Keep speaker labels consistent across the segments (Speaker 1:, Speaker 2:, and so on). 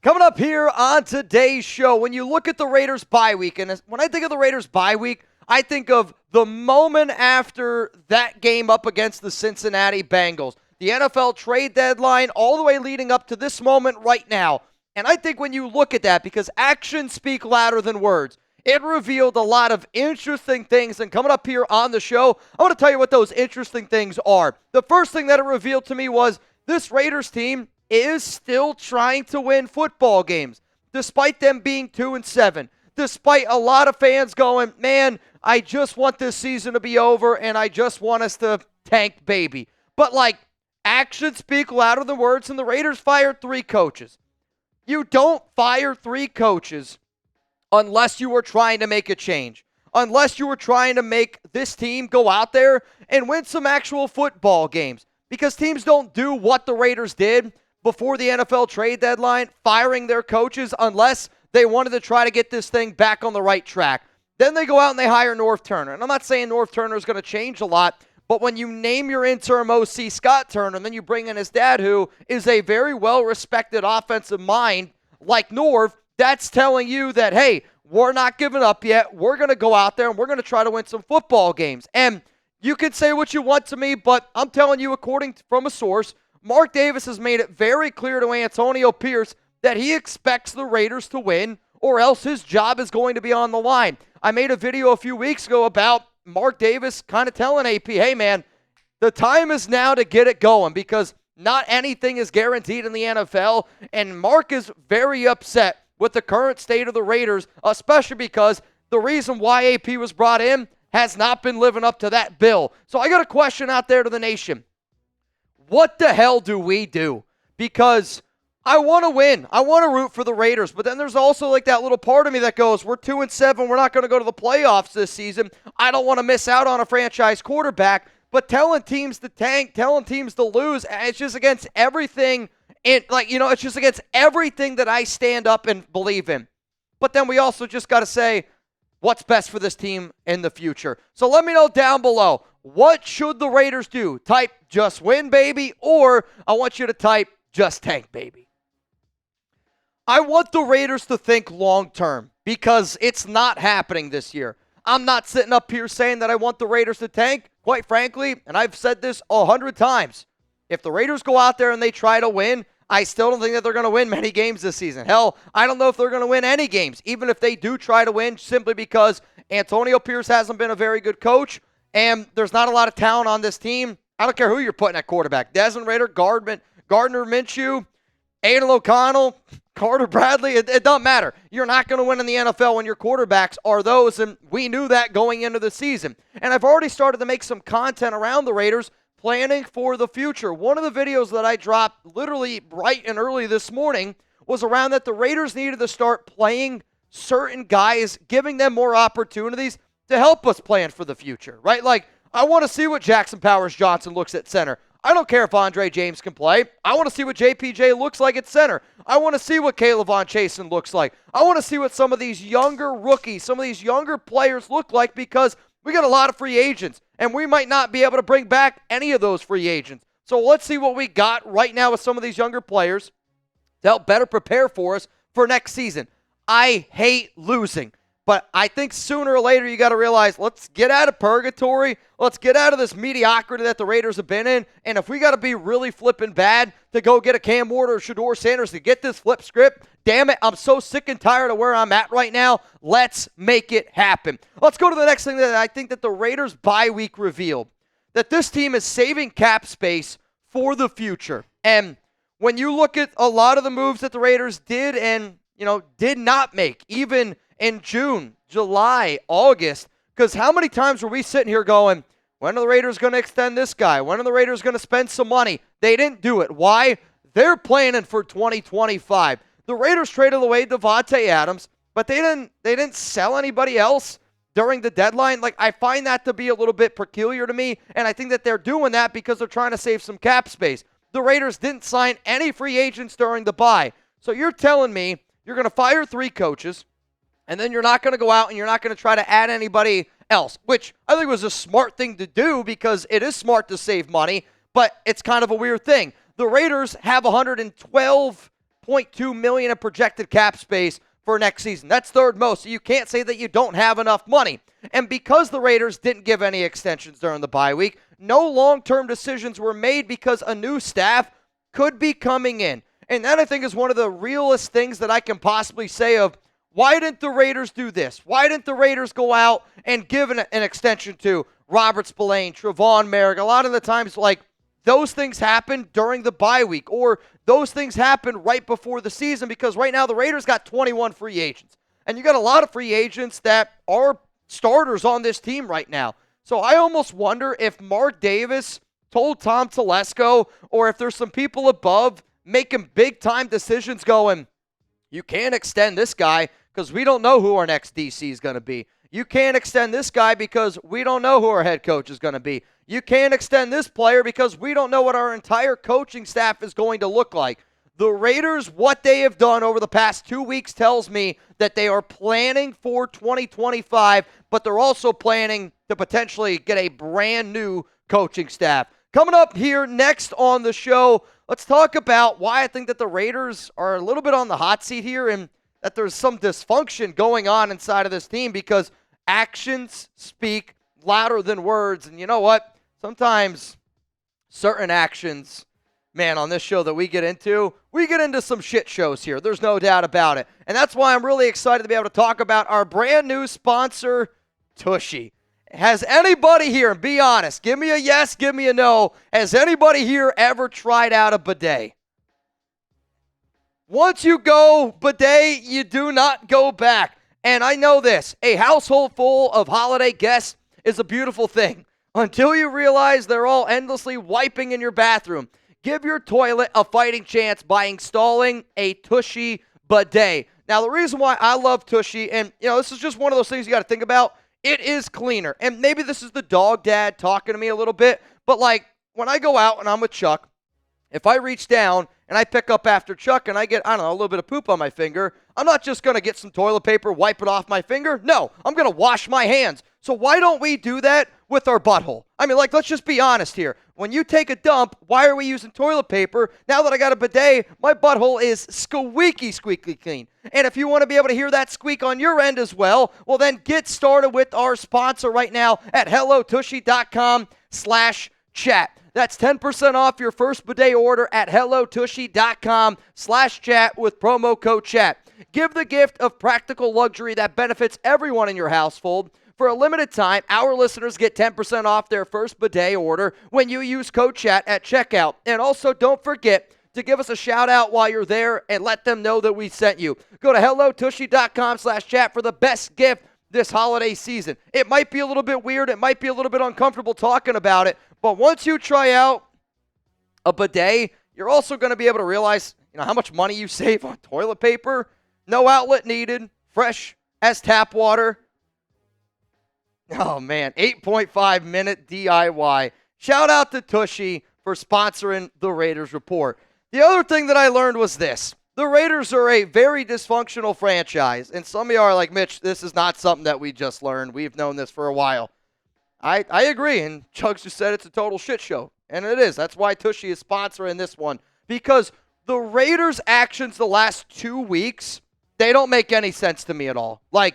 Speaker 1: Coming up here on today's show, when you look at the Raiders bye week, and when I think of the Raiders bye week, I think of the moment after that game up against the Cincinnati Bengals. The NFL trade deadline all the way leading up to this moment right now. And I think when you look at that, because actions speak louder than words, it revealed a lot of interesting things. And coming up here on the show, I want to tell you what those interesting things are. The first thing that it revealed to me was this Raiders team is still trying to win football games, despite them being 2-7. Despite a lot of fans going, man, I just want this season to be over and I just want us to tank baby. But actions speak louder than words, and the Raiders fired 3 coaches. You don't fire 3 coaches unless you are trying to make a change. Unless you are trying to make this team go out there and win some actual football games. Because teams don't do what the Raiders did before the NFL trade deadline, firing their coaches unless they wanted to try to get this thing back on the right track. Then they go out and they hire Norv Turner. And I'm not saying Norv Turner is going to change a lot, but when you name your interim OC Scott Turner, and then you bring in his dad, who is a very well-respected offensive mind like Norv, that's telling you that, hey, we're not giving up yet. We're going to go out there and we're going to try to win some football games. And you can say what you want to me, but I'm telling you, from a source, Mark Davis has made it very clear to Antonio Pierce that he expects the Raiders to win, or else his job is going to be on the line. I made a video a few weeks ago about Mark Davis kind of telling AP, hey man, the time is now to get it going because not anything is guaranteed in the NFL, and Mark is very upset with the current state of the Raiders, especially because the reason why AP was brought in has not been living up to that bill. So I got a question out there to the nation. What the hell do we do? Because I want to win. I want to root for the Raiders. But then there's also that little part of me that goes, we're 2-7. We're not going to go to the playoffs this season. I don't want to miss out on a franchise quarterback. But telling teams to tank, telling teams to lose, it's just against everything. It's just against everything that I stand up and believe in. But then we also just got to say, what's best for this team in the future? So let me know down below. What should the Raiders do? Type just win, baby, or I want you to type just tank, baby. I want the Raiders to think long-term because it's not happening this year. I'm not sitting up here saying that I want the Raiders to tank. Quite frankly, and I've said this 100 times, if the Raiders go out there and they try to win, I still don't think that they're going to win many games this season. Hell, I don't know if they're going to win any games, even if they do try to win, simply because Antonio Pierce hasn't been a very good coach, and there's not a lot of talent on this team. I don't care who you're putting at quarterback. Desmond Ridder, Gardner Minshew, Aiden O'Connell, Carter Bradley. It doesn't matter. You're not going to win in the NFL when your quarterbacks are those, and we knew that going into the season. And I've already started to make some content around the Raiders, planning for the future. One of the videos that I dropped literally bright and early this morning was around that the Raiders needed to start playing certain guys, giving them more opportunities to help us plan for the future, right? I want to see what Jackson Powers-Johnson looks at center. I don't care if Andre James can play. I want to see what JPJ looks like at center. I want to see what Kayvon Chasen looks like. I want to see what some of these younger rookies, some of these younger players look like, because we got a lot of free agents, and we might not be able to bring back any of those free agents. So let's see what we got right now with some of these younger players to help better prepare for us for next season. I hate losing, but I think sooner or later you got to realize, let's get out of purgatory. Let's get out of this mediocrity that the Raiders have been in. And if we got to be really flipping bad to go get a Cam Ward or Shedeur Sanders to get this flip script, damn it, I'm so sick and tired of where I'm at right now. Let's make it happen. Let's go to the next thing that I think that the Raiders bye week revealed, that this team is saving cap space for the future. And when you look at a lot of the moves that the Raiders did and, did not make, even in June, July, August, because how many times were we sitting here going, when are the Raiders going to extend this guy? When are the Raiders going to spend some money? They didn't do it. Why? They're planning for 2025. The Raiders traded away Davante Adams, but they didn't sell anybody else during the deadline. I find that to be a little bit peculiar to me, and I think that they're doing that because they're trying to save some cap space. The Raiders didn't sign any free agents during the bye. So you're telling me you're going to fire 3 coaches, and then you're not going to go out and you're not going to try to add anybody else, which I think was a smart thing to do because it is smart to save money, but it's kind of a weird thing. The Raiders have 112 $8.2 million in projected cap space for next season. That's third most, so you can't say that you don't have enough money. And because the Raiders didn't give any extensions during the bye week, no long-term decisions were made because a new staff could be coming in. And that, I think, is one of the realest things that I can possibly say of why didn't the Raiders do this? Why didn't the Raiders go out and give an extension to Robert Spillane, Trevon Merrick? A lot of the times, like, those things happen during the bye week, or those things happen right before the season, because right now the Raiders got 21 free agents. And you got a lot of free agents that are starters on this team right now. So I almost wonder if Mark Davis told Tom Telesco, or if there's some people above making big-time decisions going, you can't extend this guy because we don't know who our next DC is going to be. You can't extend this guy because we don't know who our head coach is going to be. You can't extend this player because we don't know what our entire coaching staff is going to look like. The Raiders, what they have done over the past 2 weeks tells me that they are planning for 2025, but they're also planning to potentially get a brand new coaching staff. Coming up here next on the show, let's talk about why I think that the Raiders are a little bit on the hot seat here and that there's some dysfunction going on inside of this team, because actions speak louder than words. And you know what? Sometimes certain actions, man, on this show that we get into some shit shows here. There's no doubt about it. And that's why I'm really excited to be able to talk about our brand new sponsor, Tushy. Has anybody here, and be honest, give me a yes, give me a no, has anybody here ever tried out a bidet? Once you go bidet, you do not go back. And I know this, a household full of holiday guests is a beautiful thing until you realize they're all endlessly wiping in your bathroom. Give your toilet a fighting chance by installing a Tushy bidet. Now, the reason why I love Tushy, and this is just one of those things you got to think about, it is cleaner. And maybe this is the dog dad talking to me a little bit, but like when I go out and I'm with Chuck, if I reach down and I pick up after Chuck and I get, a little bit of poop on my finger, I'm not just going to get some toilet paper, wipe it off my finger. No, I'm going to wash my hands. So why don't we do that with our butthole? I mean, let's just be honest here. When you take a dump, why are we using toilet paper? Now that I got a bidet, my butthole is squeaky clean. And if you want to be able to hear that squeak on your end as well then get started with our sponsor right now at hellotushy.com/chat. That's 10% off your first bidet order at hellotushy.com/chat with promo code chat. Give the gift of practical luxury that benefits everyone in your household. For a limited time, our listeners get 10% off their first bidet order when you use code chat at checkout. And also, don't forget to give us a shout out while you're there and let them know that we sent you. Go to hellotushy.com/chat for the best gift this holiday season. It might be a little bit weird. It might be a little bit uncomfortable talking about it. But once you try out a bidet, you're also going to be able to realize, how much money you save on toilet paper. No outlet needed. Fresh as tap water. Oh, man. 8.5 minute DIY. Shout out to Tushy for sponsoring the Raiders Report. The other thing that I learned was this. The Raiders are a very dysfunctional franchise. And some of you are like, Mitch, this is not something that we just learned. We've known this for a while. I agree, and Chugs just said it's a total shit show, and it is. That's why Tushy is sponsoring this one, because the Raiders' actions the last 2 weeks, they don't make any sense to me at all. They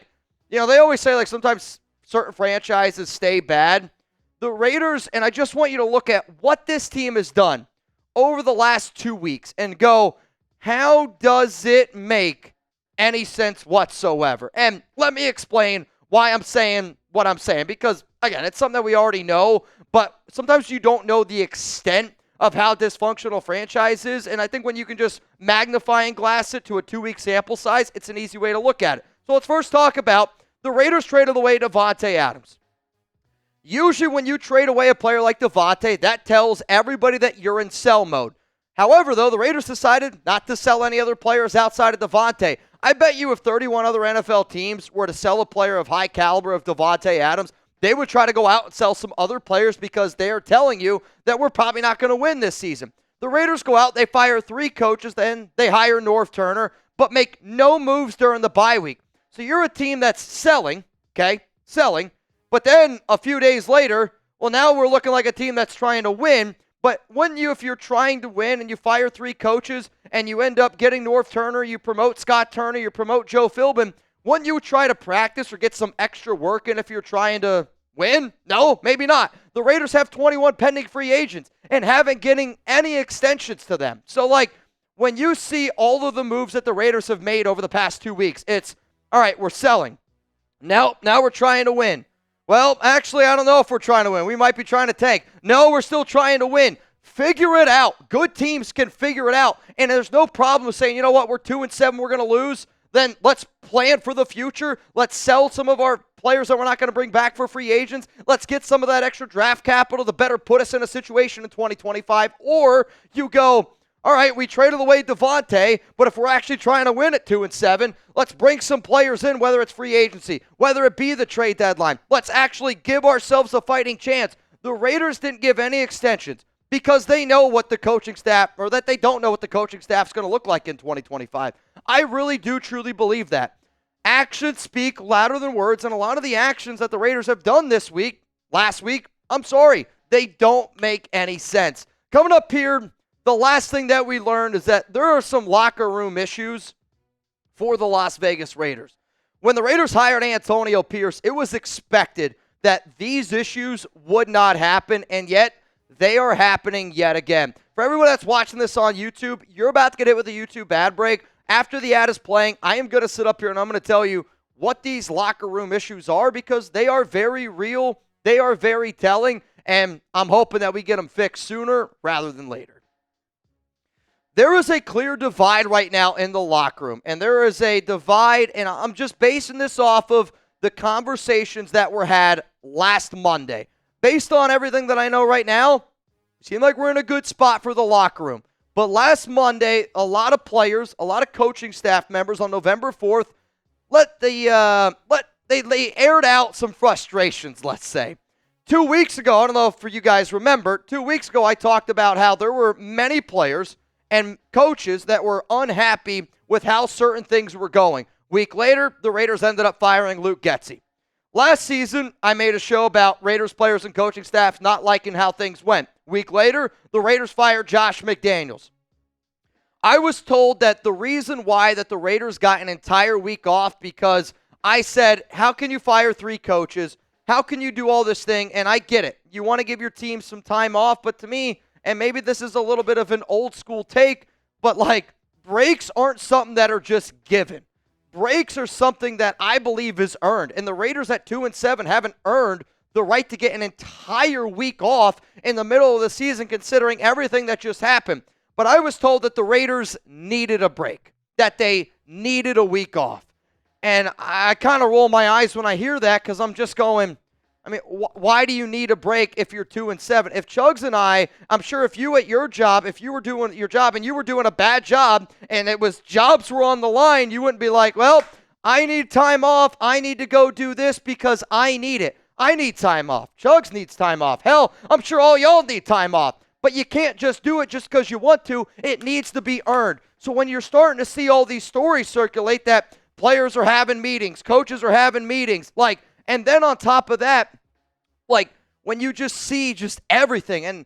Speaker 1: always say, sometimes certain franchises stay bad. The Raiders, and I just want you to look at what this team has done over the last 2 weeks and go, how does it make any sense whatsoever? And let me explain why I'm saying what I'm saying, because, again, it's something that we already know, but sometimes you don't know the extent of how dysfunctional franchise is, and I think when you can just magnify and glass it to a 2-week sample size, it's an easy way to look at it. So let's first talk about the Raiders traded away Davante Adams. Usually when you trade away a player like Davante, that tells everybody that you're in sell mode. However, though, the Raiders decided not to sell any other players outside of Davante. I bet you if 31 other NFL teams were to sell a player of high caliber of Davante Adams, they would try to go out and sell some other players because they are telling you that we're probably not going to win this season. The Raiders go out, they fire 3 coaches, then they hire Norv Turner, but make no moves during the bye week. So you're a team that's selling, but then a few days later, now we're looking like a team that's trying to win, But wouldn't you, if you're trying to win and you fire 3 coaches and you end up getting Norv Turner, you promote Scott Turner, you promote Joe Philbin, wouldn't you try to practice or get some extra work in if you're trying to win? No, maybe not. The Raiders have 21 pending free agents and haven't getting any extensions to them. So, when you see all of the moves that the Raiders have made over the past 2 weeks, it's, all right, we're selling. Now we're trying to win. Well, actually, I don't know if we're trying to win. We might be trying to tank. No, we're still trying to win. Figure it out. Good teams can figure it out. And there's no problem with saying, you know what, we're 2-7, we're going to lose. Then let's plan for the future. Let's sell some of our players that we're not going to bring back for free agents. Let's get some of that extra draft capital to better put us in a situation in 2025. Or you go, all right, we traded away Davante, but if we're actually trying to win at 2-7, let's bring some players in, whether it's free agency, whether it be the trade deadline. Let's actually give ourselves a fighting chance. The Raiders didn't give any extensions because they know what the coaching staff, or that they don't know what the coaching staff's going to look like in 2025. I really do truly believe that. Actions speak louder than words, and a lot of the actions that the Raiders have done last week, I'm sorry, they don't make any sense. Coming up here, the last thing that we learned is that there are some locker room issues for the Las Vegas Raiders. When the Raiders hired Antonio Pierce, it was expected that these issues would not happen, and yet they are happening yet again. For everyone that's watching this on YouTube, you're about to get hit with a YouTube ad break. After the ad is playing, I am going to sit up here and I'm going to tell you what these locker room issues are, because they are very real, they are very telling, and I'm hoping that we get them fixed sooner rather than later. There is a clear divide right now in the locker room, and there is a divide, and I'm just basing this off of the conversations that were had last Monday. Based on everything that I know right now, it seems like we're in a good spot for the locker room. But last Monday, a lot of players, a lot of coaching staff members on November 4th, they aired out some frustrations, let's say. 2 weeks ago, I don't know if you guys remember, 2 weeks ago I talked about how there were many players and coaches that were unhappy with how certain things were going. Week later, the Raiders ended up firing Luke Getsy. Last season, I made a show about Raiders players and coaching staff not liking how things went. Week later, the Raiders fired Josh McDaniels. I was told that the reason why that the Raiders got an entire week off, because I said, how can you fire 3 coaches? How can you do all this thing? And I get it. You want to give your team some time off, but to me, and maybe this is a little bit of an old school take, but breaks aren't something that are just given. Breaks are something that I believe is earned. And the Raiders at 2-7 haven't earned the right to get an entire week off in the middle of the season, considering everything that just happened. But I was told that the Raiders needed a break, that they needed a week off. And I kind of roll my eyes when I hear that, because I'm just going, why do you need a break if you're 2-7? If Chugs and I'm sure if you at your job, if you were doing your job and you were doing a bad job and jobs were on the line, you wouldn't be like, well, I need time off. I need to go do this because I need it. I need time off. Chugs needs time off. Hell, I'm sure all y'all need time off. But you can't just do it just because you want to. It needs to be earned. So when you're starting to see all these stories circulate that players are having meetings, coaches are having meetings, and then on top of that, when you just see just everything. And,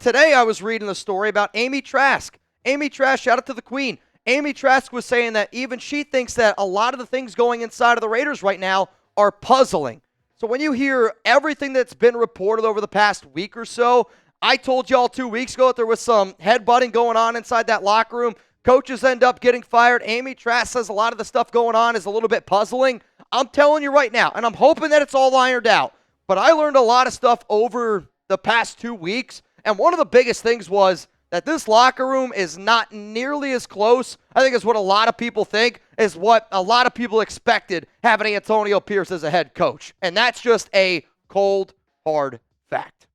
Speaker 1: today I was reading the story about Amy Trask. Amy Trask, shout out to the Queen. Amy Trask was saying that even she thinks that a lot of the things going inside of the Raiders right now are puzzling. So when you hear everything that's been reported over the past week or so, I told y'all 2 weeks ago that there was some headbutting going on inside that locker room. Coaches end up getting fired. Amy Trask says a lot of the stuff going on is a little bit puzzling. I'm telling you right now, and I'm hoping that it's all ironed out. But I learned a lot of stuff over the past 2 weeks, and one of the biggest things was that this locker room is not nearly as close, I think, is what a lot of people think, is what a lot of people expected having Antonio Pierce as a head coach. And that's just a cold, hard fact.